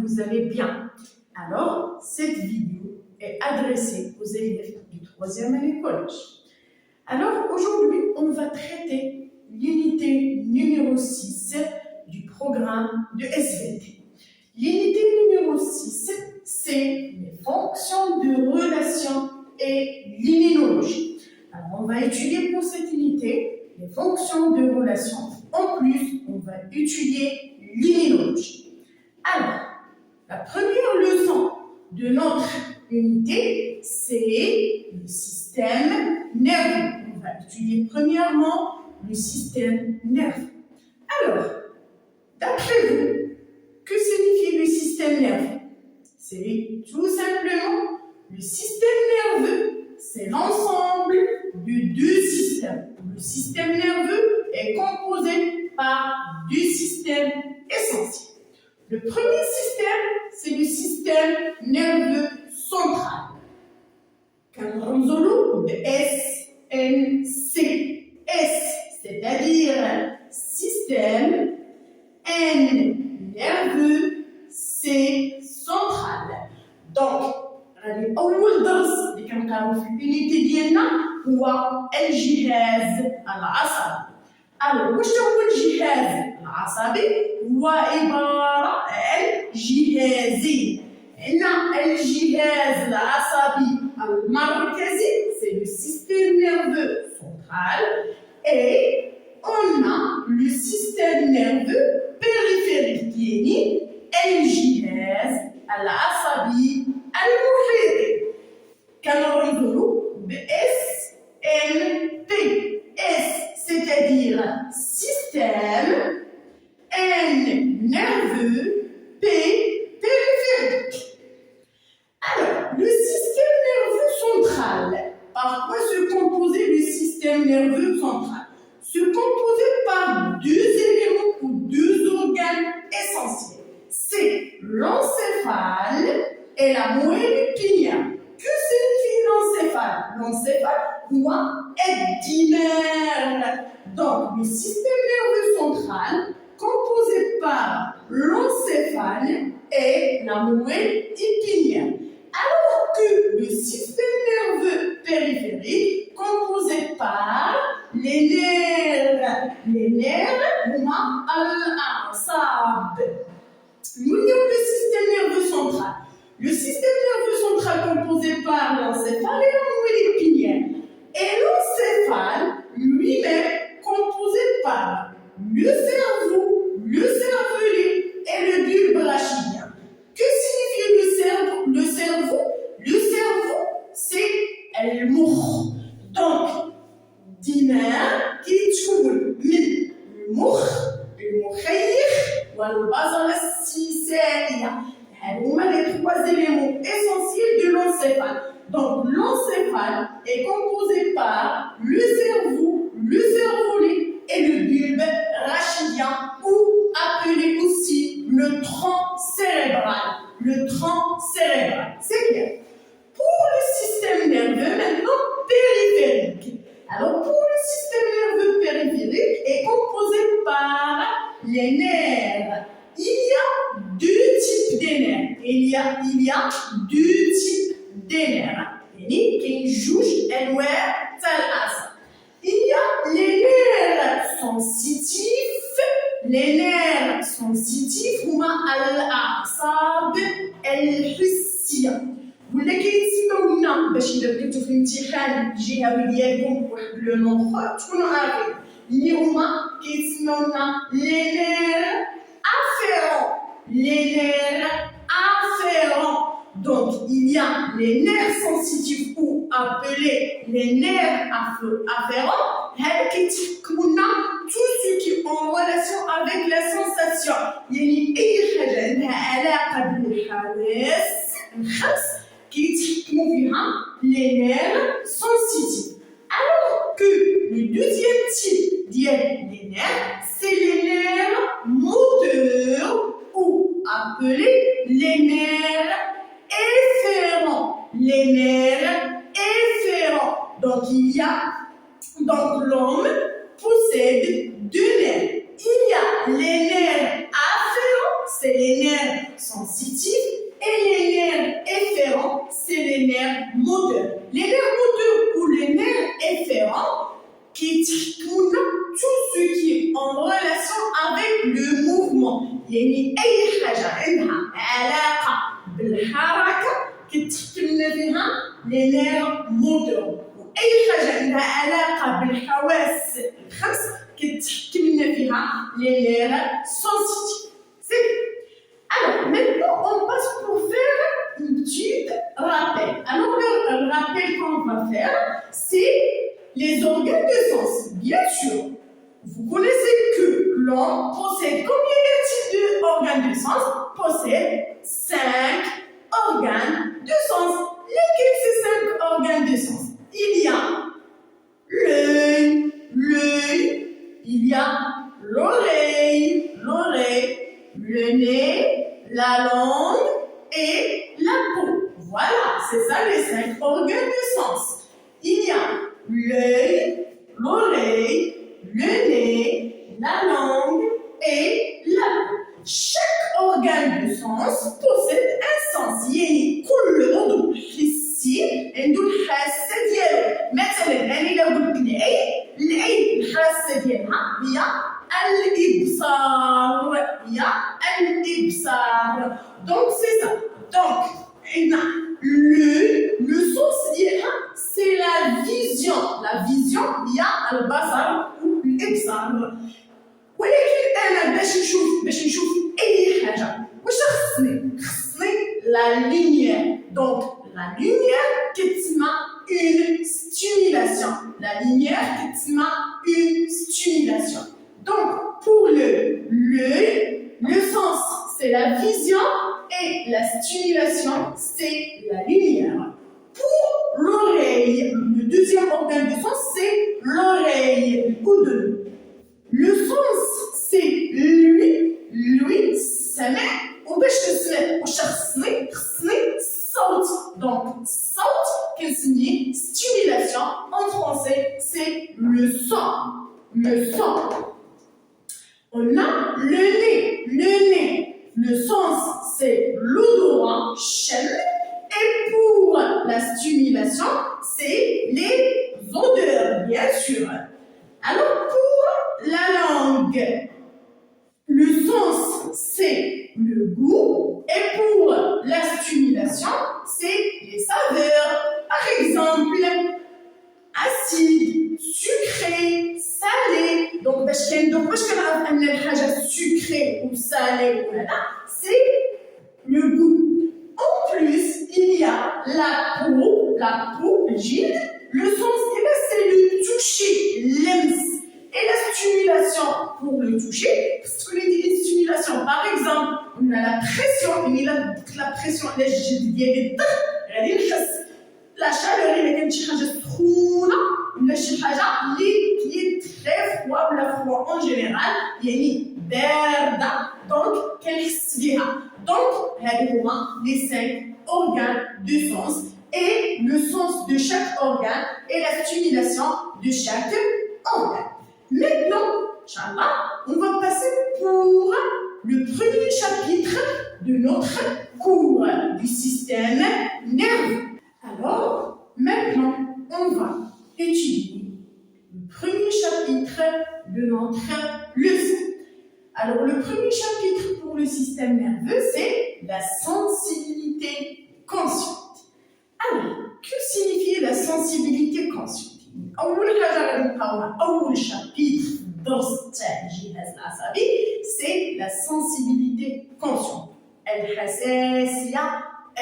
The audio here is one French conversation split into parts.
vous allez bien. Alors, cette vidéo est adressée aux élèves du 3e année collège. Alors, aujourd'hui, on va traiter l'unité numéro 6 du programme de SVT. L'unité numéro 6, c'est les fonctions de relation et l'immunologie. Alors, on va étudier pour cette unité les fonctions de relation. En plus, on va étudier l'immunologie. Alors, la première leçon de notre unité, c'est le système nerveux. On va étudier premièrement le système nerveux. Alors, d'après vous, que signifie le système nerveux? C'est tout simplement le système nerveux, c'est l'ensemble de deux systèmes. Le système nerveux est composé par deux systèmes essentiels. Le premier système, c'est le système nerveux central. كنرمزوا له SNC. S, c'est-à-dire système, N, nerveux, C, central. Donc, أول درس اللي كنقراو في اليونيتي ديالنا هو الجهاز العصبي. Alors, واش هو الجهاز العصبي؟ هو عبارة عن جهازين. عندنا الجهاز العصبي المركزي، c'est le système nerveux central, et on a le système nerveux périphérique يعني الجهاز العصبي المحيطي. كنرمزوا ب SNP. S, c'est-à-dire système, N, nerveux, P, périphérique. Alors, le système nerveux central, par quoi se composait le système nerveux central? Se composait par deux éléments ou deux organes essentiels. C'est l'encéphale et la moelle épinière. Que signifie l'encéphale? L'encéphale doit être dimère. Donc, le système nerveux central composé par l'encéphale et la moelle épinière. Alors que le système nerveux périphérique composé par les nerfs. Les nerfs, al-a'sab. Nous avons le système nerveux central. Le système nerveux central composé par l'encéphale et la moelle épinière. Et l'encéphale lui-même composé par le cerveau, le cervelet et le bulbe rachidien. Que signifie le cerveau? Le cerveau, c'est le mouch. Donc, dimar qui تكون من المخ المخيخ والبصلة السيسائية. هما les trois éléments essentiels de l'encéphale. Donc, l'encéphale est composé par le cerveau, le cervelet et le bulbe rachidien, ou appelé aussi le tronc cérébral. Le tronc cérébral, c'est clair. Pour le système nerveux, maintenant, périphérique. Alors, pour le système nerveux périphérique est composé par les nerfs. Il y a deux types de nerfs. Il y a deux types de nerfs. يعني كاين جوج انواع تاع الاعصاب. Il y a les nerfs sensitifs. Les nerfs sensitifs هما الاعصاب الحسيه. ولا كيتسموا لنا باش الا بديتو في الامتحان الجهوي ديالكم بواحد لو نون تكونوا عارفين اللي هما كيتسموا لنا لي نير afférents. Les nerfs afférents. Donc, il y a les nerfs sensitifs ou appelés les nerfs afférents. Tout ce qui est en relation avec la sensation. يعني أي حاجة عندها علاقة بالحواس الخمس كيتحكموا فيها les nerfs sensitifs. Alors que le deuxième type des nerfs, c'est les nerfs moteurs ou appelés les nerfs efférents. Les nerfs efférents. Donc l'homme possède deux nerfs. Il y a les nerfs afférents, c'est les nerfs sensitifs. يعني أي حاجة عندها علاقة بالحركة كتحكم لنا فيها لي نير موتور، وأي حاجة عندها علاقة بالحواس الخمس كتحكم لنا فيها لي نير سونسيتيف. Alors, maintenant, on passe pour faire une petite rappel. Alors, le rappel qu'on va faire, c'est les organes de sens. Bien sûr, vous connaissez que l'homme possède combien de types d'organes de sens? Possède 5 organes de sens. Lesquels ces 5 organes de sens? Il y a l'œil, il y a l'oreille, le nez, la langue et la peau. Voilà, c'est ça les 5 organes de sens. Il y a l'œil, l'oreille, le nez, la langue et la peau. Chaque organe de sens possède un sens. يعني كل عضو حسي عنده الحاسة ديالو. مثلا أنا إلا قلت العين الحاسة ديالها هي الإبصار. Donc c'est ça. Donc le sens ديالها c'est la vision. La vision هي البصر والإبصار. ولكن أنا باش نشوف أي حاجة واش خصني la lumière. Donc la lumière كتسمى une stimulation. La lumière كتسمى une stimulation. Donc pour l'œil, le sens c'est la vision et la stimulation c'est la lumière. Pour l'oreille, le deuxième organe de sens c'est l'oreille ou de l'œil. Le sens c'est lui سمع وباش نسمع واش خصني الصوت. Donc الصوت كنسميه stimulation. En français c'est le son. On a le nez. Le sens c'est l'odorat, shem, et pour la stimulation c'est les odeurs bien sûr. Alors pour la langue, le sens c'est le goût et pour la stimulation c'est les saveurs. Par exemple acide, sucré, salé. Donc باش كنعرف ان الحاجه sucrée ou salée وهذا c'est le goût. En plus il y a la peau, الجلد. Le sens c'est le toucher, l'ems. Et la stimulation pour le toucher, parce que les stimulations, par exemple, on a la pression, la pression, la chaleur, il y a شي حاجة سخونة ولا شي حاجة qui est très froid ولا froid en général, يعني باردة، donc كنحس بها. Donc هادو هما les 5 organes de sens et le sens de chaque organe et la stimulation de chaque organe. Maintenant, Inch'Allah, on va passer pour le premier chapitre de notre cours du système nerveux. Alors, maintenant, on va étudier le premier chapitre de notre leçon. Alors, le premier chapitre pour le système nerveux, c'est la sensibilité consciente. Alors, que signifie la sensibilité consciente? أول حاجة غادي نلقاوها أول شابيتر في الدرس تاع الجهاز العصبي سي لا سنسيبيليتي كونسيونت، الحساسية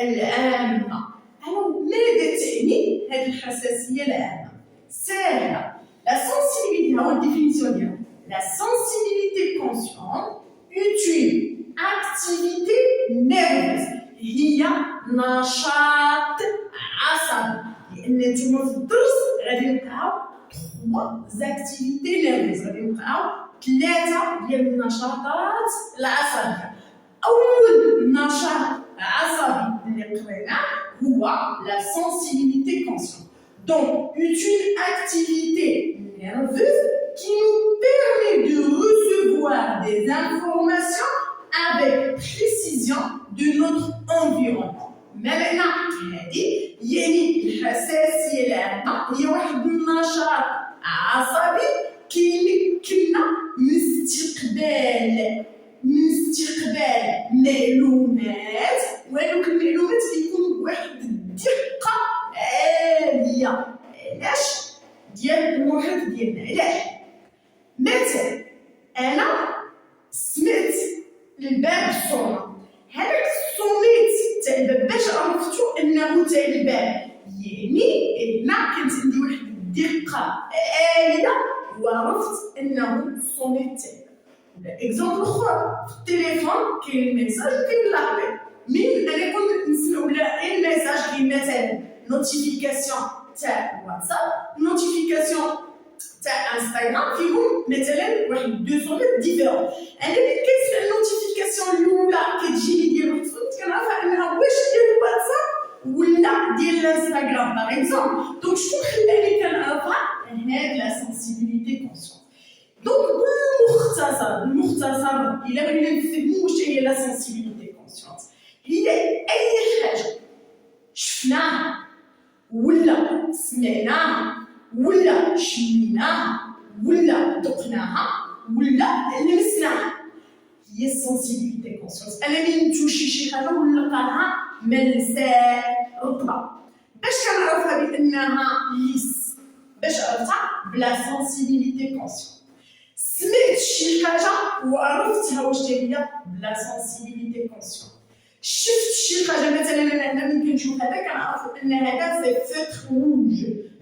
العامة. ألو ماذا تعني هذه الحساسية العامة؟ سهلة. لا سنسيبيليتي هو الديفينيسيون ديالها. لا سنسيبيليتي كونسيونت est une activité nerveuse. هي نشاط عصبي. لأن نتوما في الدرس غادي نلقاو 3 activités nerveuses. غادي نلقاو 3 ديال النشاطات العصبية. أول نشاط عصبي اللي قريناه هو la sensibilité consciente. Donc une activité nerveuse qui nous permet de recevoir des informations avec précision de notre environnement. معنى هذه يعني الحساسية العامة هي واحد النشاط عصبي كيمكننا من استقبال من استقبال معلومات وهذوك المعلومات يكونوا بواحد الدقة عالية. علاش؟ ديال المحيط ديالنا. علاش؟ مثلا أنا سمعت الباب صونا، هذاك الصوميت تاع الباب باش عرفتو أنه تاع الباب، يعني هنا كانت عندي واحد الدقة عالية وعرفت أنه الصوميت تاع الباب. ولا إكزومبل أخرى في التليفون كاين الميساج وكاين لابيل، من أنا كنت نسمعو لا الميساج كاين مثلا نوتيفيكاسيون تاع الواتساب، نوتيفيكاسيون تاع انستغرام فيهم مثلا واحد دو صوميت ديفيرون. انا ملي كنسمع النوتيفيكاسيون الاولى كتجي لي ديال الواتساب كنعرف انها واش ديال الواتساب ولا ديال الانستغرام باغ اكزومبل. دونك شكون خلاني كنعرفها؟ هاد لا سنسيبيليتي كونسيونس. دونك بالمختصر الا بغينا نفهموا واش هي لا سنسيبيليتي كونسيونس، هي اي حاجه شفناها ولا سمعناها ولا شميناها ولا ذقناها ولا لمسناها، هي السنسيبيليتي كونسيونس. انا ملي نتوشي شي حاجه ونلقاها ملساء رطبه، باش كنعرفها بانها ليس؟ باش عرفتها بلا سنسيبيليتي كونسيونس. سمعت شي حاجه وعرفتها واش هي بلا سنسيبيليتي كونسيونس. شفت شي حاجه مثلا انا ملي كنشوف هذا كنعرفوا ان هذا سي فوتر روج،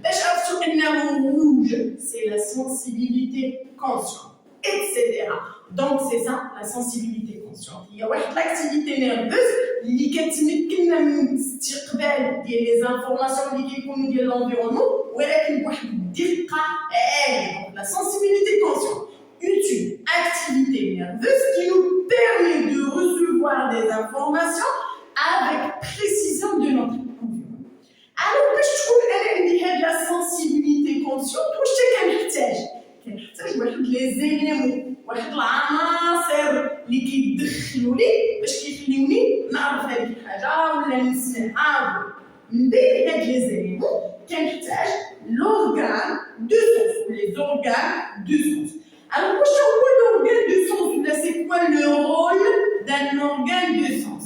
باش عرفتوا انه روج؟ سي لا سنسيبيليتي كونسيونس اكسيتيرا. دونك سي سا لا سنسيبيليتي كونسيونس، هي واحد لاكتيفيتي نيرفوز اللي كتمكننا من استقبال ديال لي زانفورماسيون اللي كيكونوا ديال لونفيرونمون ولكن بواحد الدقه عاليه. دونك لا سنسيبيليتي كونسيونس une activité nerveuse qui nous permet de recevoir des informations avec précision de notre environnement. Alors, باش تكون انا عندي هاد لا سنسيبيليتي كونسيونس واش كنحتاج؟ كنحتاج واحد لي زيليمون، واحد العناصر اللي كيدخلوا لي باش كيخليوني نعرف هذيك الحاجه ولا نسمعها. من بين هاد لي زيليمون كنحتاج لورغان دو سونس، لي زورغان دو سونس. Alors, quel est l'organe de sens? C'est quoi le rôle d'un organe de sens?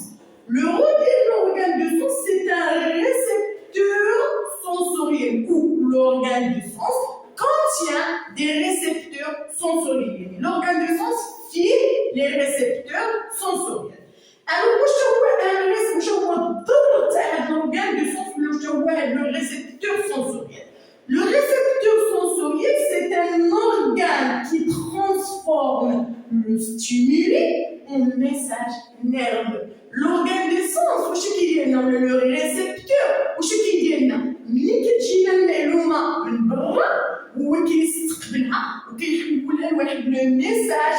Le rôle de l'organe de sens, c'est un récepteur sensoriel où l'organe de sens contient des récepteurs sensoriels. L'organe de sens file les récepteurs sensoriels. Alors, je vois l'organe de sens, le récepteur sensoriel. Le récepteur sensoriel, c'est un organe qui transforme le stimuli en message nerveux. L'organe de sens, le récepteur, ملي كتجينا المعلومه من برا هو كيستقبلها وكيحولها لواحد لو ميساج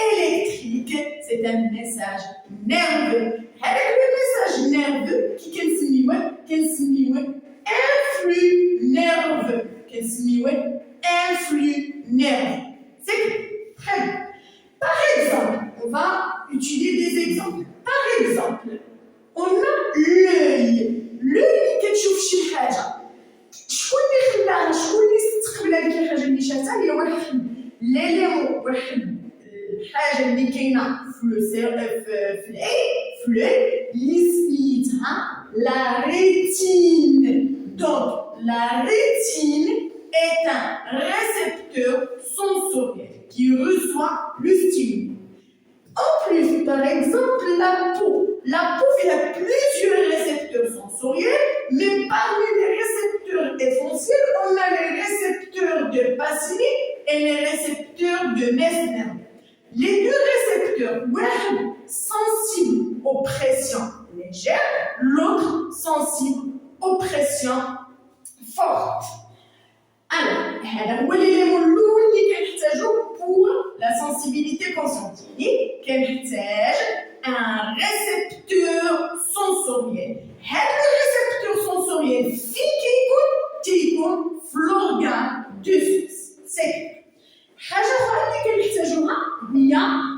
الكتريك. سي ان ميساج نيرفو. هذاك لو ميساج نيرفو كي كنسميوه influx nerveux. Influx nerveux. C'est très bien. Par exemple, on va étudier des exemples. Par exemple, on a l'œil. L'œil qui تشوف شي حاجة. شكون اللي خلاها؟ شكون اللي استقبل هذيك الحاجة اللي شافتها؟ هي واحد ليليمون، واحد الحاجة اللي كاينة في العين اللي سميتها لا rétine. Donc, la rétine est un récepteur sensoriel qui reçoit le stimuli. En plus, par exemple, la peau. La peau a plusieurs récepteurs sensoriels, mais parmi les récepteurs essentiels, on a les récepteurs de Pacini et les récepteurs de Messner. Les deux récepteurs, un sensible aux pressions légères, l'autre sensible aux pressions fortes. Alors, هذا هو l'élément الأول اللي كنحتاجو pour la sensibilité consciente. كنحتاج un récepteur sensoriel. هذا الريسبتور sensoriel فين كيكون في l'organe de sens. C'est حاجة أخرى اللي كنحتاجوها هي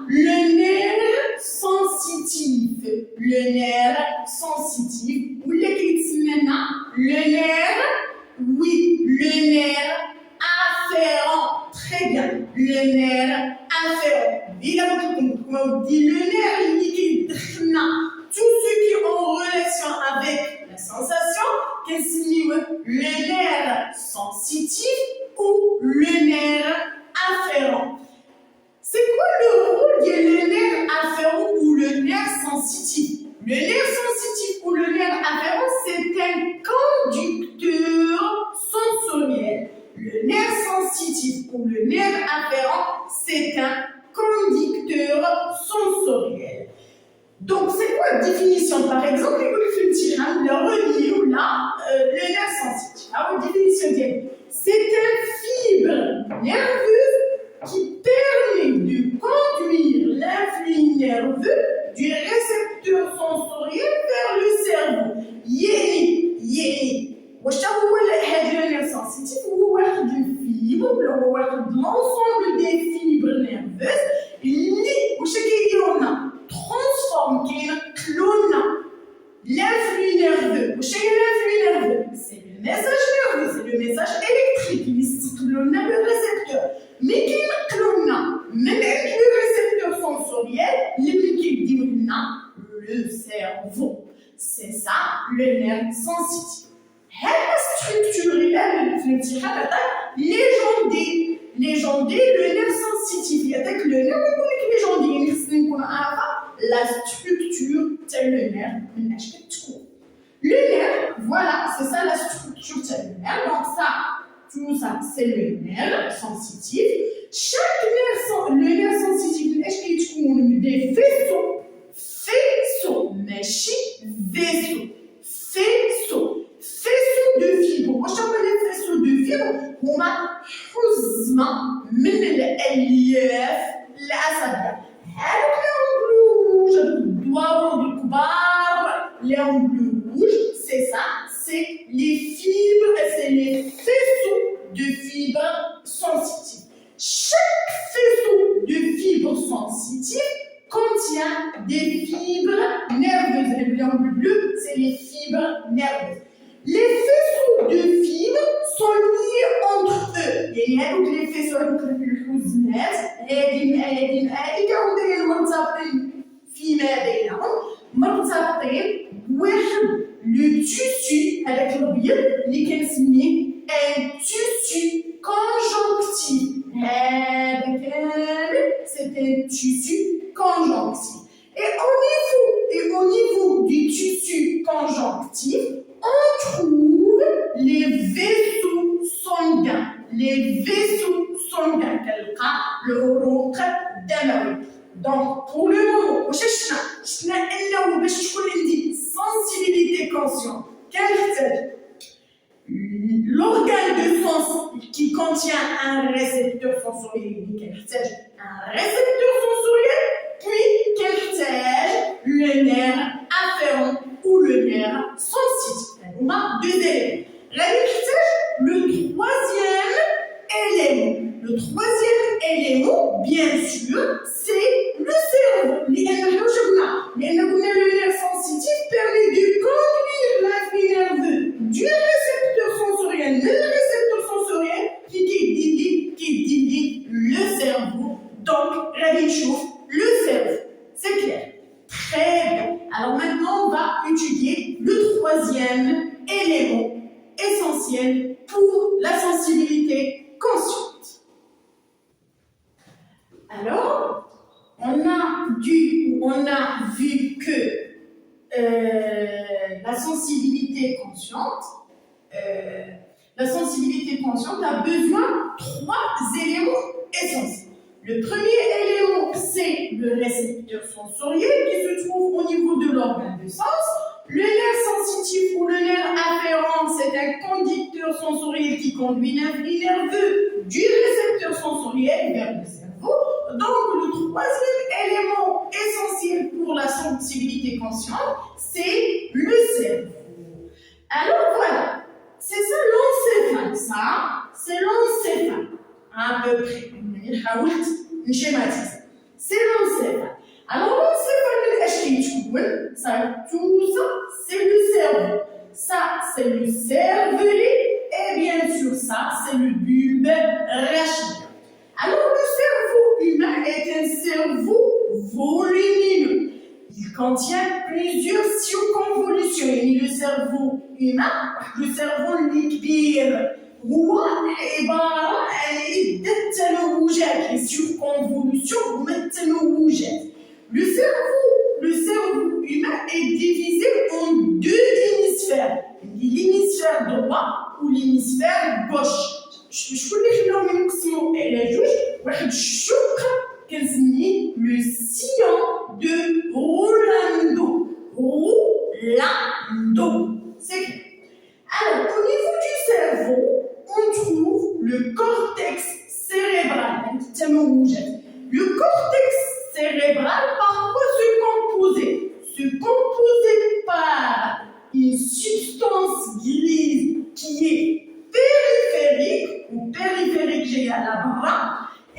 le nerf sensitif. Le nerf sensitif ولا كيتسمى لنا le nerf. Oui, le nerf afférent. Très bien. Le nerf afférent. إلا بغيتو on dit le nerf liquide, tout ce qui est en relation avec la sensation, qu'est-ce que le nerf sensitif ou le nerf afférent. C'est quoi le rôle de le nerf afférent ou le nerf sensitif? Le nerf sensitif ou le nerf afférent, c'est un conducteur sensoriel. Le nerf sensitif ou le nerf afférent, c'est un conducteur sensoriel. Donc, c'est quoi la définition? Par exemple, le relier ou là, le nerf sensitif. Alors, définition c'est une fibre nerveuse qui permet de conduire l'influx nerveux du récepteur sensoriel vers le cerveau. واش هو هذا النير سنسيتيف هو واحد الفيبر ولا هو واحد لونسومبل دي فيبر نيرفوز اللي واش كيديروا لنا ترانسفورم كينقلونا l'influx nerveux. واش هي l'influx nerveux? C'est le message nerveux, c'est le message électrique اللي يستقبلوا لنا بالريسبتور مي كينقلونا من عند لو récepteur sensoriel اللي كيديروا لنا le cerveau. C'est ça le nerf sensitif. هذه structure اللي في الامتحان légendé le nerf sensitif. يعطيك le nerf ويقول لك légendé يعني خصني نكون عارفه la structure تاع le nerf من اش كتكون. Le nerf, voilà, c'est ça la structure تاع le nerf. Donc ça, tout ça, c'est le nerf sensitif. Chaque nerf, le nerf sensitif من اش كيتكون des faisceaux ماشي vaisseaux. faisceaux de fibres. واش هما les faisceaux de fibres؟ هما حزمة من الألياف العصبية. هادوك les rouges الكبار les rouges, c'est ça, c'est les fibres, c'est les faisceaux de fibres sensitives. Chaque faisceau de fibres sensitives contient des fibres nerveuses. Le blanc bleu, c'est les fibres nerveuses. Les faisceaux de fibres sont liés entre eux. Il y a donc les faisceaux de الحزمات هذه كانوا مرتبطين فيما بينهم مرتبطين بواحد لو تيسو هذاك الابيض اللي كنسميه ان تيسو كونجونكتيف. هذا كامل سي ان تيسو كونجونكتيف. Et au niveau du tissu conjonctif, on trouve les vaisseaux sanguins. Les vaisseaux sanguins, le عروق الدموي. Donc, pour le moment, شفنا انه باش تكون عندي sensibilité consciente كنحتاج l'organe de sens qui contient un récepteur sensoriel كنحتاج un récepteur sensoriel puis كنحتاج le nerf afférent ou le nerf sensitif. هما deux éléments. غادي نحتاج le troisième élément. Le troisième élément, bien sûr, c'est le cerveau. Le nerf sensitif permet de conduire l'influx nerveux du récepteur sensoriel, le récepteur sensoriel qui dit le cerveau. Donc, le cerveau. C'est clair. Très bien. Alors maintenant, on va étudier le troisième élément essentiel pour la sensibilité consciente. Alors, on a vu que la sensibilité consciente a besoin de 3 éléments essentiels. Le premier élément, c'est le récepteur sensoriel qui se trouve au niveau de l'organe de sens. Le nerf sensitif ou le nerf afférent, c'est un conducteur sensoriel qui conduit l'influx nerveux du récepteur sensoriel vers le cerveau. Donc, le troisième élément essentiel pour la sensibilité consciente, c'est le cerveau. Alors voilà, c'est ça l'encéphale. Ça, c'est l'encéphale. À peu près. C'est l'encéphale. Alors, l'encéphale, ça, tout ça, c'est le cerveau. Ça, c'est le cervelet. Et bien sûr, ça, c'est le bulbe rachidien. Alors, le cerveau humain est un cerveau contient plusieurs circonvolutions. يعني le cerveau humain le cerveau الكبير هو عبارة عن عدة تنوجات les circonvolutions هما التنوجات. Le cerveau humain est divisé en deux hémisphères, l'hémisphère droit ou l'hémisphère gauche. شكون اللي خلاهم يقسموا على جوج؟ واحد الشق كنسميه le sillon de Rolando. C'est clair. Alors, au niveau du cerveau, on trouve le cortex cérébral. Le cortex cérébral, par quoi se composait? Se composait par une substance grise qui est périphérique, j'ai à la bras,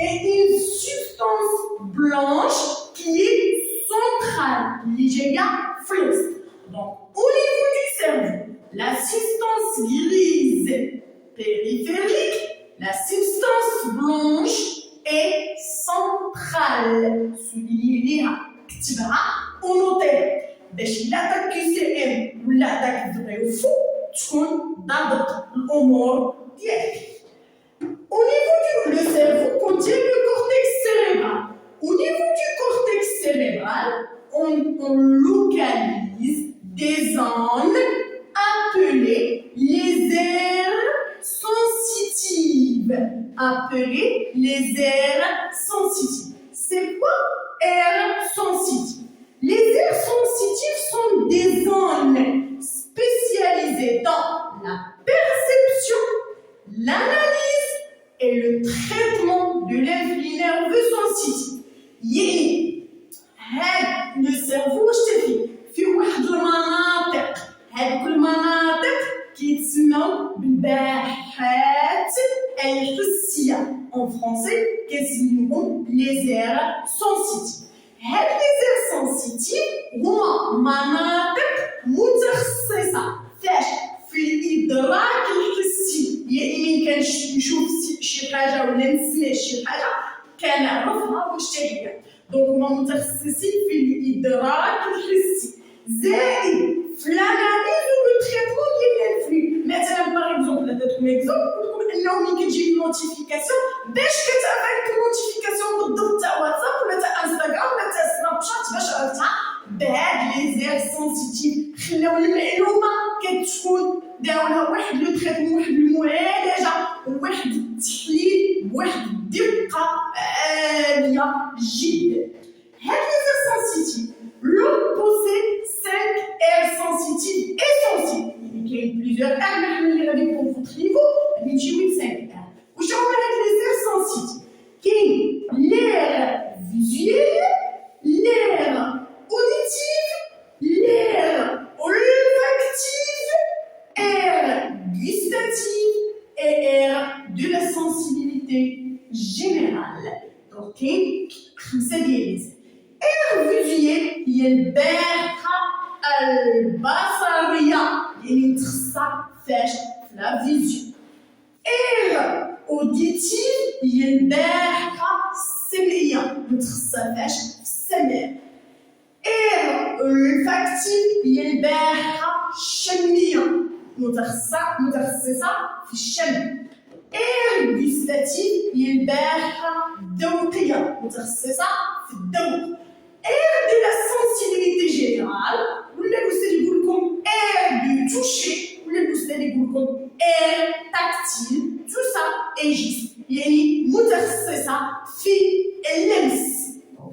et une substance blanche qui est centrale, l'IGA flex. Donc, au niveau du cerveau, la substance grise périphérique, la substance blanche est centrale. Soulignez-la, كتبها ونوطيها باش إلا داك QCM ولا داك vrai ou faux تكون ضابط الأمور ديالك. Au niveau du cerveau contient le cortex cérébral. Au niveau du cortex cérébral, on localise des zones appelées les aires sensitives. C'est quoi aires sensitives? Les aires sensitives sont des zones spécialisées dans la perception, l'analyse et le traitement de l'influx nerveux sensitif. هاد le cerveau واش تفي فيه واحد المناطق، هاد المناطق كيتسموا بالباحات الحسية en français كنسميوهم les aires sensitives. هاد les aires sensitives هما مناطق متخصصة فاش في الإدراك الحسي، يعني ملي كنشوف شي حاجة ولا نسمع شي حاجة كنعرفها واش هي. دونك هما متخصصين في الإدراك الحسي زائد في الاناليز ولو تريتمون ديال الانفلو. مثلا باغ اكزومبل نعطيكم اكزومبل نقول انه ملي كتجي نوتيفيكاسيون باش كتعرف النوتيفيكاسيون بالضبط تاع واتساب ولا تاع انستغرام ولا تاع سناب شات باش عرفتها بهاد لي زير سونسيتيف خلاو المعلومه كتكون داو لها واحد لو تريتمون واحد المعالجه وواحد التحليل بواحد الدقه عاليه جدا. هاد لي زير سونسيتيف l'homme possède 5 aires sensitives essentielles. Il y a plusieurs aires, mais je vais regarder pour votre niveau. Il y a 5 aires. Où sont les aires sensitives? Qui l'aire visuelle, l'aire auditive, l'aire olfactive, aire gustative et aire de la sensibilité générale. Ok? خمسة ديال aire visuelle هي البارحة البصرية يعني متخصصة فاش في لا فيزيون. aire auditive هي البارحة السمعية متخصصة فاش في السمع. aire olfactive هي البارحة الشمية متخصصة في الشم. aire gustative هي البارحة الذوقية متخصصة في الذوق. aire de la sensibilité générale ولا الأستاذ يقول لكم aire du toucher ولا الأستاذ يقول لكم aire tactile. tout ça est juste يعني متخصصة في اللمس.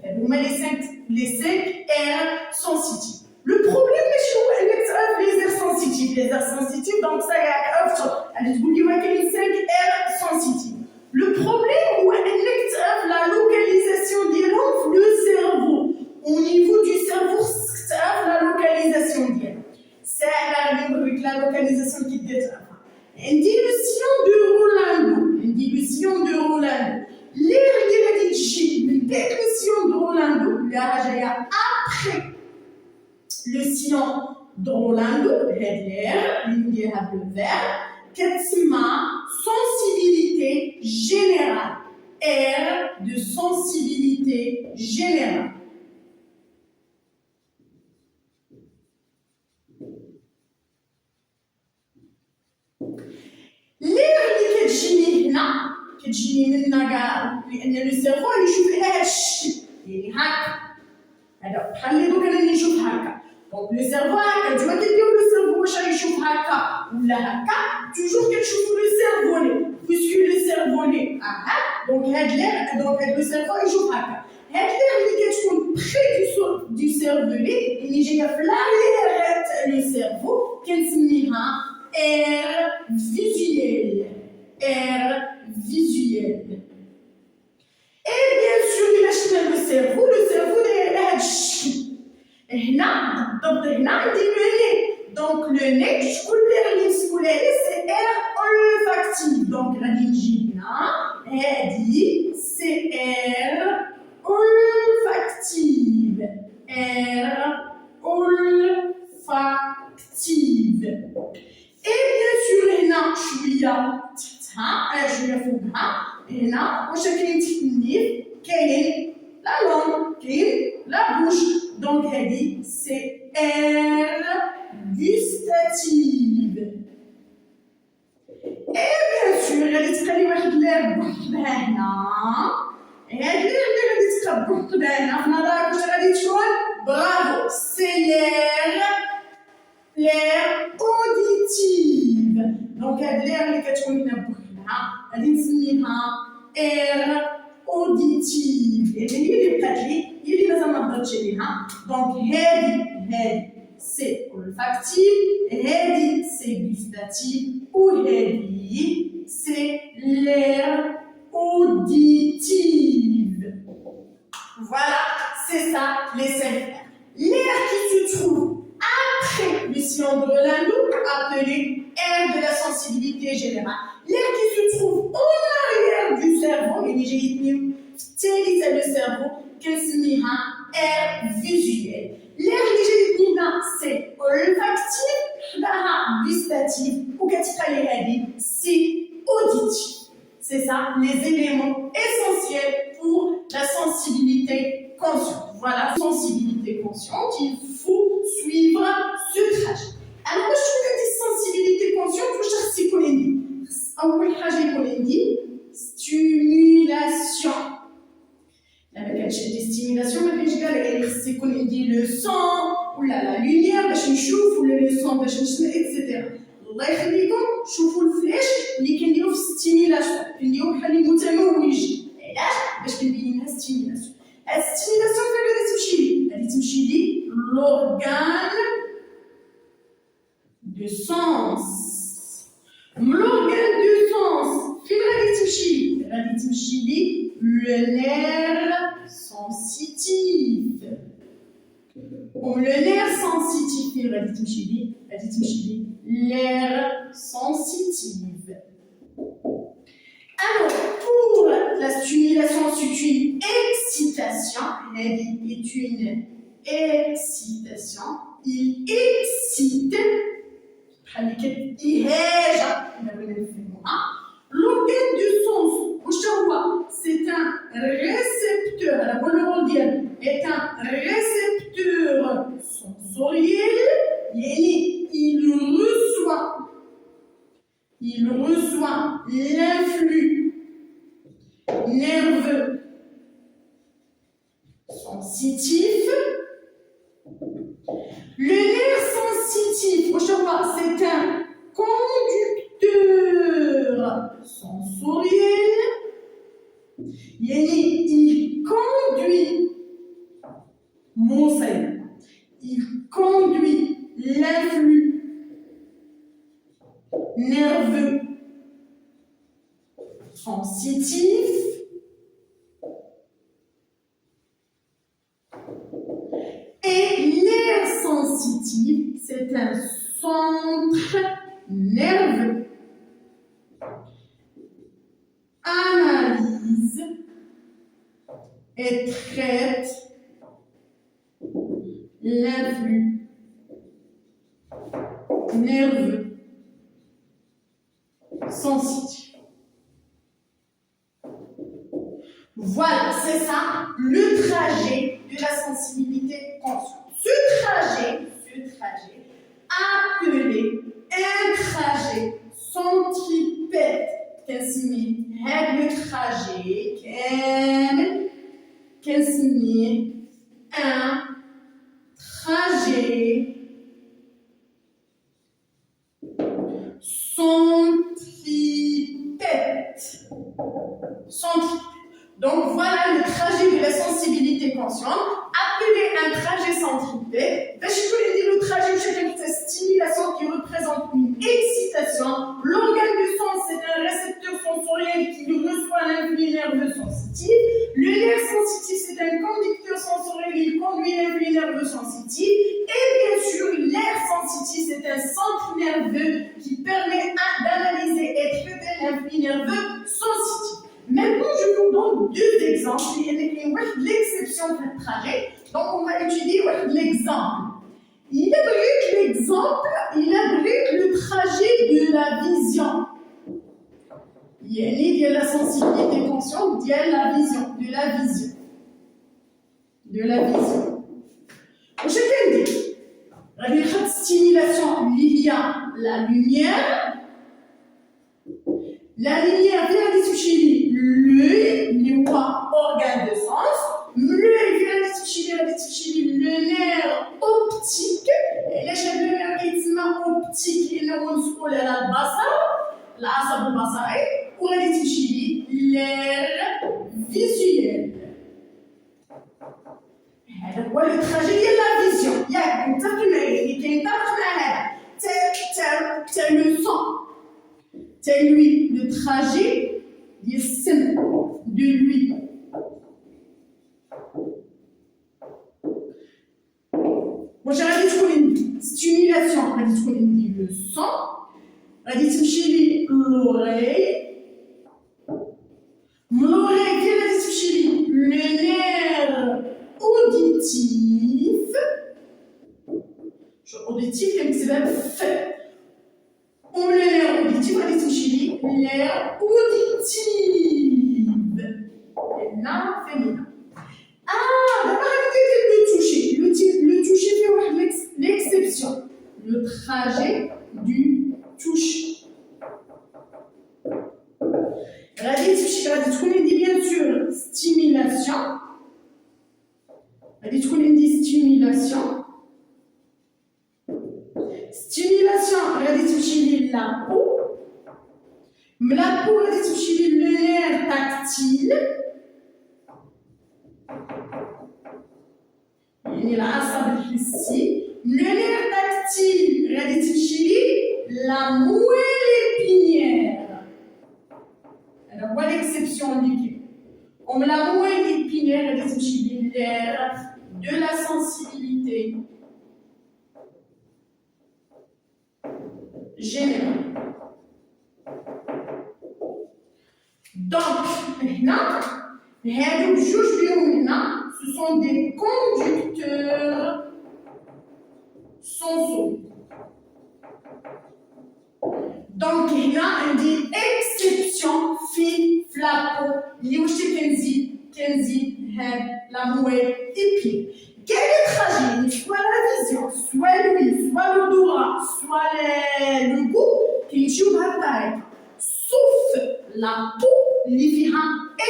هما les 5 aires sensitives. Le problème ماشي هو انك تعرف les aires sensitives. les aires sensitives donc ça ياك عرفتو غادي تقول لي واكاين 5 aires sensitives. Le problème هو انك تعرف la localisation ديالهم في le cerveau. Au niveau du cerveau تعرف la localisation ديالهم. ساهله غادي نقول لك la localisation كي تعرفها. عندي le sillon de Rolando. l'air اللي غادي تجي من بعد le sillon de Rolando اللي راه جايه après le sillon de Rolando هاد l'air اللي نديرها بالفير كتسمى sensibilité générale. aire de sensibilité générale. كتجيني منا كاع لان لو سيرفو يشوف هذا الشكل يعني هكا هذا بحال اللي دوك انا نشوف هكا دونك لو سيرفو هكا نتوما كديروا لو سيرفو واش يشوف هكا ولا هكا توجور كتشوفوا لو سيرفو لي بويسكو لو سيرفو لي دونك هاد لير دونك هاد لو سيرفو يشوف هكا هاد لير اللي كتكون بخي دو سيرفو لي اللي جايه في لاريير لو سيرفو كنسميها اير فيزيوال اير فيزيوال et bien sûr إلا شفنا لو سيرفو داير هاد الشكل هنا بالضبط هنا عندي لو ني دونك لو ني شكون اللي غادي نسولها ليه سي اير اولفاكتيف دونك غادي نجي هنا هادي سي اير اولفاكتيف اير اولفاكتيف et bien sûr هنا شويه تحتها شويه فوقها هنا واش كاين تكنيف كاين لا لونغ كاين لا بوش دونك هادي سي اير غوستاتيف اي بيان سور غادي تقري واحد لير بوحدها هنا هاد لير اللي غادي تقرا بوحدها هنا في نظرك واش غادي تكون برافو سي لير اوديتيف دونك هاد لير اللي كتكون هنا بوحدها غادي نسميها اير اوديتيف يعني هي اللي بقات لي هي اللي مازال ما هضرتش عليها دونك هادي سي اولفاكتيف هادي سي غوستاتيف وهادي سي لير auditive. Voilà, c'est ça les 5 airs. L'air qui se trouve après le sillon de Rolando, appelé air de la sensibilité générale. L'air qui se trouve en arrière du cerveau, et j'ai dit le cerveau, كنسميها air visuel. L'air اللي j'ai dit c'est olfactif, حداها gustatif, وكتبقى لي هذه c'est auditif. C'est ça, les éléments essentiels pour la sensibilité consciente. Voilà, sensibilité consciente, il faut suivre ce trajet. Alors, moi, je trouve que cette sensibilité consciente, je cherche ce qu'on dit. أول حاجة يكون عندي stimulation. لا ما كانش عندي stimulation ما كاينش كاع يعني خص يكون عندي le son ولا la lumière باش نشوف ولا le son باش نسمع etc. الله يخليكم شوفوا الفلاش اللي كنديروا في ستيميلاسيون كنديروا بحال المتموج علاش باش كنبينها ستيميلاسيون هاد ستيميلاسيون فين غادي تمشي لي غادي تمشي لي لورغان دو سونس لورغان دو سونس فين غادي تمشي لي غادي تمشي لي لو نير سنسيتيف le nerf sensitif فين غادي تمشي لي غادي تمشي لي l'air sensitive. Alors, pour la stimulation, c'est une excitation. Elle est une excitation. Il excite. L'organe du sens, c'est un récepteur. Est un récepteur sensoriel. Il reçoit l'influx nerveux sensitif. Le nerf sensitif, c'est un conducteur sensoriel. Il conduit il conduit l'influx nerveux sensitif et l'air sensitif, c'est un centre nerveux. Analyse et traite l'influx nerveux sensitif. Voilà, c'est ça le trajet de la sensibilité consciente. Ce trajet appelé un trajet centripète, le trajet centripète. Donc voilà le trajet de la sensibilité consciente, appelé un trajet centripète. Le trajet de stimulation qui représente une excitation. L'organe du sens, c'est un récepteur sensoriel qui reçoit l'influx nerveux sensitif. Le nerf sensitif, c'est un conducteur sensoriel qui conduit l'influx nerveux sensitif. Et bien sûr, l'air sensitif, c'est un centre nerveux qui permet d'analyser et traiter l'influx nerveux sensitif. Maintenant, je vous donne deux exemples. Il y a l'exception de ce trajet. Donc, on va étudier l'exemple. Il abrite l'exemple, il abrite le trajet de la vision. Il y a la sensibilité consciente, il y a la vision, de la vision. De la vision. Je t'ai dit, la stimulation, il y a la lumière. La lumière vient de toucher l'œil, les organes de sens. L'œil vient de toucher le nerf optique. Et là, j'ai le nerf optique, il est sur le basar, l'asab basari, ou vient de toucher l'air visuel. هذا هو le trajet de la vision. Il y a une c'est le son. C'est lui, le trajet de lui. Bon, j'ai une stimulation, on va dire le son, on va dire l'oreille. L'oreille, quel est le nerf auditif. Auditif, comme c'est même fait. On le nerf auditif, on va dire l'air auditif. Et là, féminin. Ah, d'abord, le toucher. Le toucher fait l'exception. Le trajet du toucher. La dit bien sûr stimulation. La dit stimulation. Stimulation, la dit la peau. La peau, la dit le nerf tactile. Il y a ici. Le nerf tactile, la moelle épinière. Alors, voilà l'exception liquide. On la moelle épinière, l'air de la sensibilité générale. Donc, maintenant, ce sont des conducteurs sensoriels. Donc, il y a une exception flapo, la moelle épinière. Quel est le trajet? Soit la vision, soit l'ouïe, soit l'odorat, soit le goût, qui joue à taille. Sauf la peau, il y a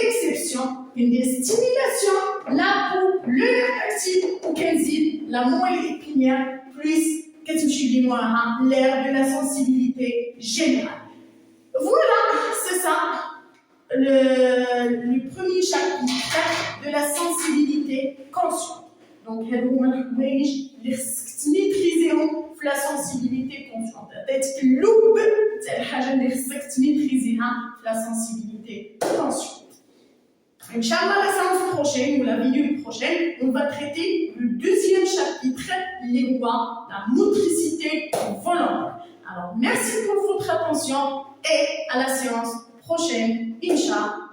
exception, une stimulation, la peau, le nerf tactile, ou la moelle épinière, plus l'air de la sensibilité générale. Voilà, c'est ça, le premier chapitre de la sensibilité consciente. Donc, il y a maîtriser la sensibilité consciente. C'est maîtriser la sensibilité consciente. Inch'Allah, la séance prochaine ou la vidéo prochaine, on va traiter le deuxième chapitre, les voies, la motricité volontaire. Alors, merci pour votre attention et à la séance prochaine, Inch'Allah.